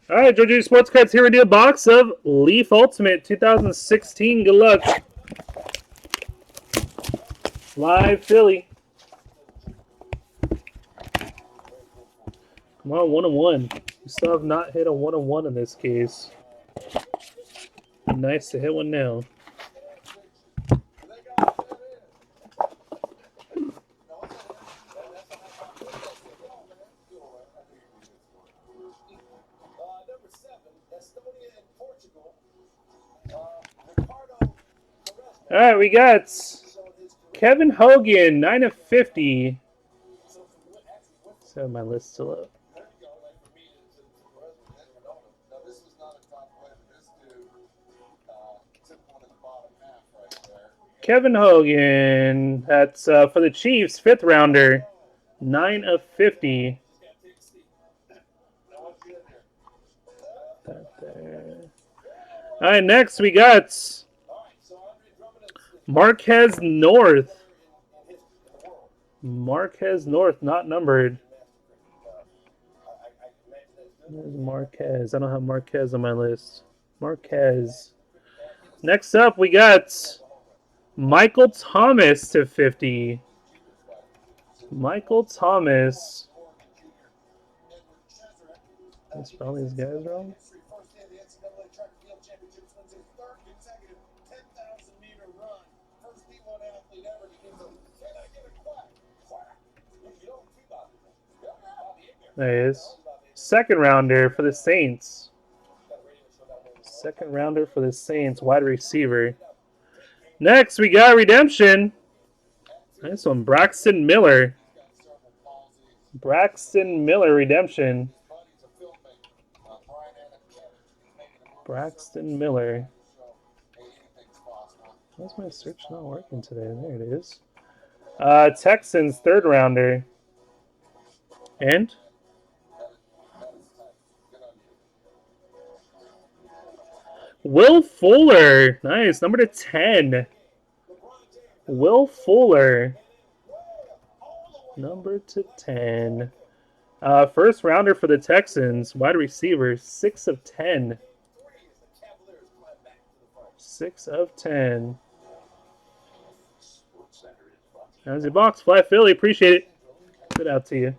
All right, Georgia Sports Cards here. We do a box of Leaf Ultimate 2016. Good luck. Live Philly. Come on, 1-1. We still have not hit a 1-1 in this case. Nice to hit one now. All right, we got Kevin Hogan, 9/50. So my list still up. Kevin Hogan, that's for the Chiefs, 5th rounder, 9/50. All right, next we got Marquez North. Marquez North, not numbered. There's Marquez. I don't have Marquez on my list. Marquez. Next up, we got Michael Thomas to 50. Michael Thomas. Did I spell these guys wrong? There he is. 2nd rounder for the Saints. 2nd rounder for the Saints, wide receiver. Next, we got Redemption. Nice one, Braxton Miller. Braxton Miller, Redemption. Braxton Miller. Why's my search not working today? There it is. Texans, 3rd rounder. And Will Fuller. Nice. Number to 10. Will Fuller. Number to 10. 1st rounder for the Texans. Wide receiver. 6 of 10. 6 of 10. That's your box. Fly Philly. Appreciate it. Good out to you.